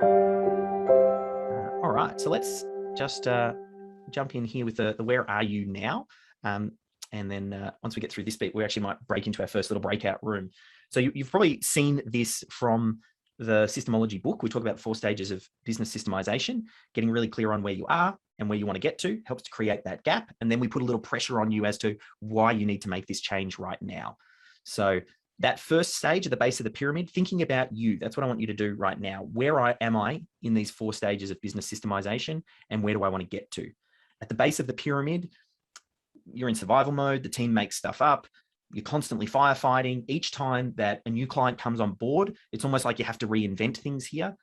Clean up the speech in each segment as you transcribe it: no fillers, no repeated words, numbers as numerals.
All right, so let's just jump in here with the where are you now? And then once we get through this bit, we actually might break into our first little breakout room. So you've probably seen this from the systemology book. We talk about the 4 stages of business systemization. Getting really clear on where you are and where you want to get to helps to create that gap. And then we put a little pressure on you as to why you need to make this change right now. So that first stage at the base of the pyramid, thinking about you, that's what I want you to do right now. Where am I in these 4 stages of business systemization, and where do I want to get to? At the base of the pyramid, you're in survival mode. The team makes stuff up. You're constantly firefighting. Each time that a new client comes on board, it's almost like you have to reinvent things here.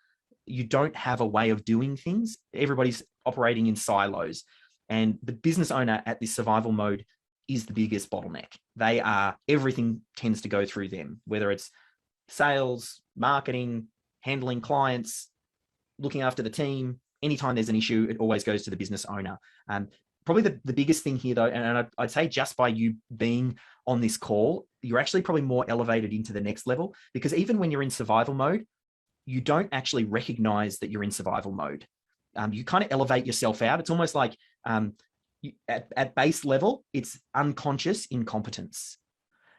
You don't have a way of doing things. Everybody's operating in silos. And the business owner at this survival mode is the biggest bottleneck. Everything tends to go through them, whether it's sales, marketing, handling clients, looking after the team. Anytime there's an issue, it always goes to the business owner. Probably the biggest thing here, though, and I'd say just by you being on this call, you're actually probably more elevated into the next level, because even when you're in survival mode, you don't actually recognize that you're in survival mode. You kind of elevate yourself out. It's almost like at base level, it's unconscious incompetence.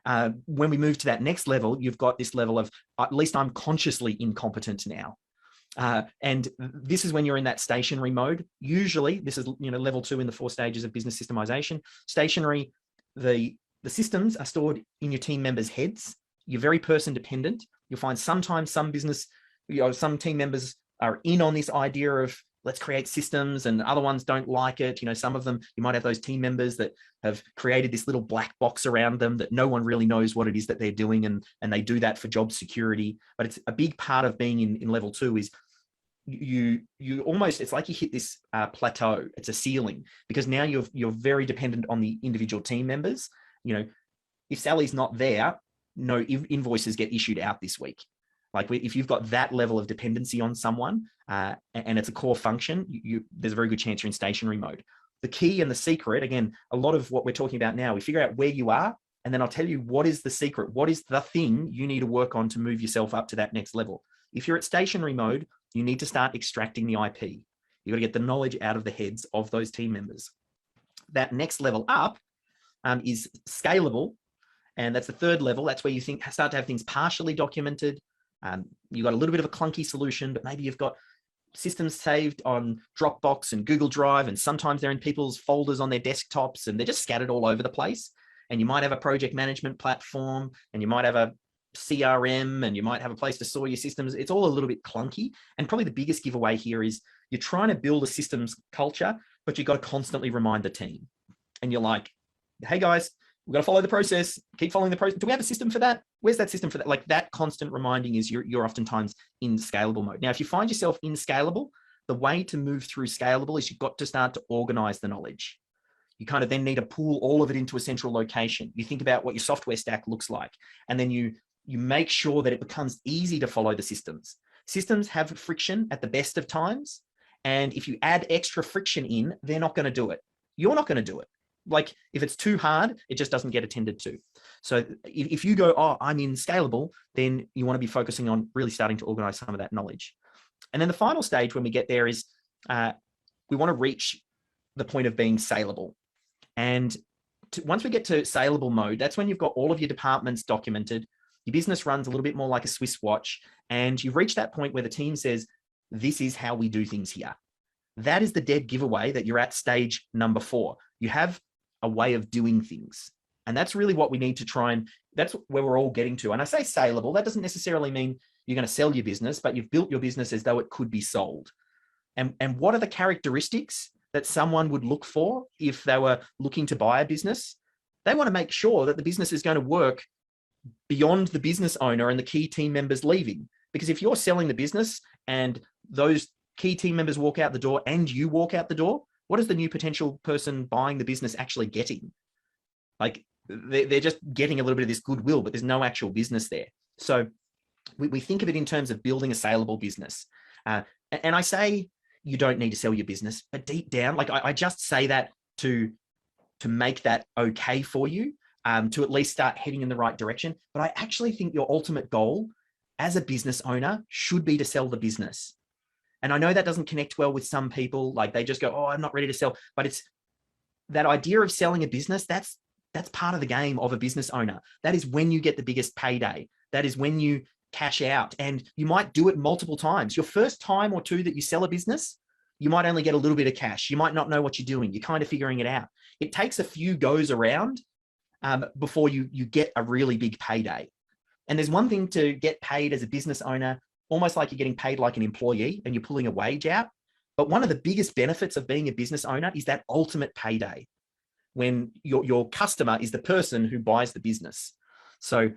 When we move to that next level, you've got this level of, at least I'm consciously incompetent now. And this is when you're in that stationary mode. Usually this is, level 2 in the 4 stages of business systemization. Stationary, the systems are stored in your team members' heads. You're very person dependent. You'll find sometimes some team members are in on this idea of let's create systems, and other ones don't like it. Some of them, you might have those team members that have created this little black box around them that no one really knows what it is that they're doing. And they do that for job security. But it's a big part of being in level 2 is you almost, it's like you hit this plateau. It's a ceiling, because now you're very dependent on the individual team members. If Sally's not there, no invoices get issued out this week. Like if you've got that level of dependency on someone and it's a core function, there's a very good chance you're in stationary mode. The key and the secret, again, a lot of what we're talking about now, we figure out where you are, and then I'll tell you what is the secret, what is the thing you need to work on to move yourself up to that next level. If you're at stationary mode, you need to start extracting the IP. You've got to get the knowledge out of the heads of those team members. That next level up is scalable. And that's the 3rd level. That's where you start to have things partially documented. You've got a little bit of a clunky solution, but maybe you've got systems saved on Dropbox and Google Drive, and sometimes they're in people's folders on their desktops, and they're just scattered all over the place. And you might have a project management platform, and you might have a CRM, and you might have a place to store your systems. It's all a little bit clunky. And probably the biggest giveaway here is you're trying to build a systems culture, but you've got to constantly remind the team. And you're like, hey guys, we've got to follow the process, keep following the process. Do we have a system for that? Where's that system for that? Like that constant reminding is you're oftentimes in scalable mode. Now, if you find yourself in scalable, the way to move through scalable is you've got to start to organize the knowledge. You kind of then need to pool all of it into a central location. You think about what your software stack looks like, and then you make sure that it becomes easy to follow the systems. Systems have friction at the best of times. And if you add extra friction in, they're not going to do it. You're not going to do it. Like if it's too hard, it just doesn't get attended to. So if you go, oh, I'm in scalable, then you want to be focusing on really starting to organize some of that knowledge. And then the final stage when we get there is we want to reach the point of being saleable. And once we get to saleable mode, that's when you've got all of your departments documented. Your business runs a little bit more like a Swiss watch, and you've reached that point where the team says, this is how we do things here. That is the dead giveaway that you're at stage number 4. You have a way of doing things. And that's really what we need to try, and that's where we're all getting to. And I say saleable, that doesn't necessarily mean you're going to sell your business, but you've built your business as though it could be sold. And what are the characteristics that someone would look for if they were looking to buy a business? They want to make sure that the business is going to work beyond the business owner and the key team members leaving. Because if you're selling the business and those key team members walk out the door and you walk out the door, what is the new potential person buying the business actually getting? Like they're just getting a little bit of this goodwill, but there's no actual business there. So we think of it in terms of building a saleable business. And I say you don't need to sell your business, but deep down, like I just say that to make that okay for you, to at least start heading in the right direction. But I actually think your ultimate goal as a business owner should be to sell the business. And I know that doesn't connect well with some people. Like they just go, oh, I'm not ready to sell. But it's that idea of selling a business. That's part of the game of a business owner. That is when you get the biggest payday. That is when you cash out, and you might do it multiple times. Your first time or two that you sell a business, you might only get a little bit of cash. You might not know what you're doing. You're kind of figuring it out. It takes a few goes around before you get a really big payday. And there's one thing to get paid as a business owner, almost like you're getting paid like an employee and you're pulling a wage out. But one of the biggest benefits of being a business owner is that ultimate payday, when your customer is the person who buys the business. So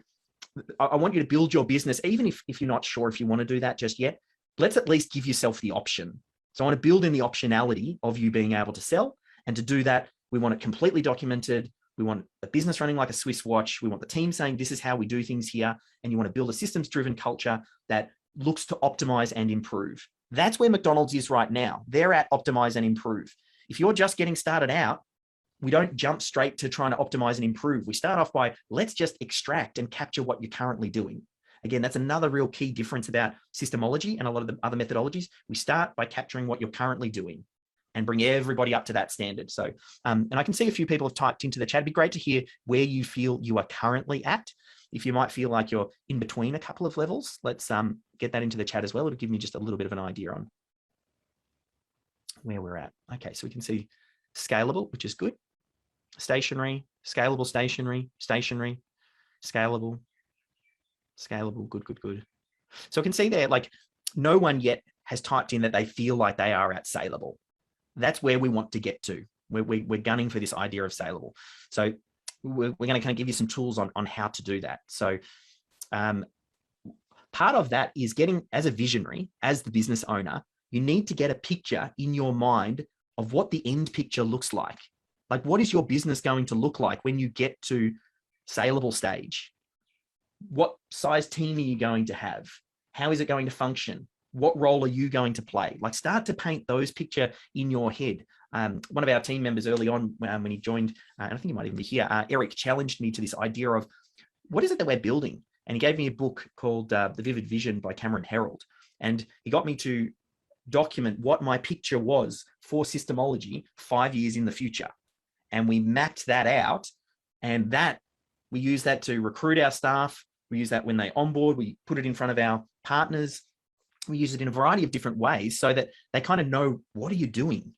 I want you to build your business, even if you're not sure if you want to do that just yet. Let's at least give yourself the option. So I want to build in the optionality of you being able to sell. And to do that, we want it completely documented. We want the business running like a Swiss watch. We want the team saying, this is how we do things here. And you want to build a systems-driven culture that looks to optimize and improve. That's where McDonald's is right now. They're at optimize and improve. If you're just getting started out, we don't jump straight to trying to optimize and improve. We start off by, let's just extract and capture what you're currently doing. Again, that's another real key difference about systemology and a lot of the other methodologies. We start by capturing what you're currently doing and bring everybody up to that standard. So, and I can see a few people have typed into the chat. It'd be great to hear where you feel you are currently at. If you might feel like you're in between a couple of levels, let's get that into the chat as well. It'll give me just a little bit of an idea on where we're at. Okay, so we can see scalable, which is good. Stationary, scalable, stationary, stationary, scalable, scalable, good, good, good. So I can see there, like no one yet has typed in that they feel like they are at saleable. That's where we want to get to. We're gunning for this idea of saleable. So we're going to kind of give you some tools on how to do that. So part of that is getting, as a visionary, as the business owner, you need to get a picture in your mind of what the end picture looks like. Like, what is your business going to look like when you get to saleable stage? What size team are you going to have? How is it going to function? What role are you going to play? Like, start to paint those picture in your head. One of our team members early on, when he joined, and I think he might even be here, Eric challenged me to this idea of what is it that we're building? And he gave me a book called The Vivid Vision by Herold. And he got me to document what my picture was for systemology 5 years in the future. And we mapped that out, and that we use that to recruit our staff. We use that when they onboard. We put it in front of our partners. We use it in a variety of different ways so that they kind of know, what are you doing?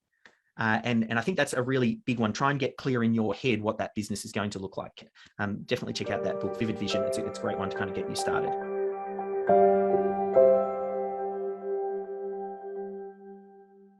And I think that's a really big one. Try and get clear in your head what that business is going to look like. Definitely check out that book, Vivid Vision. It's a great one to kind of get you started.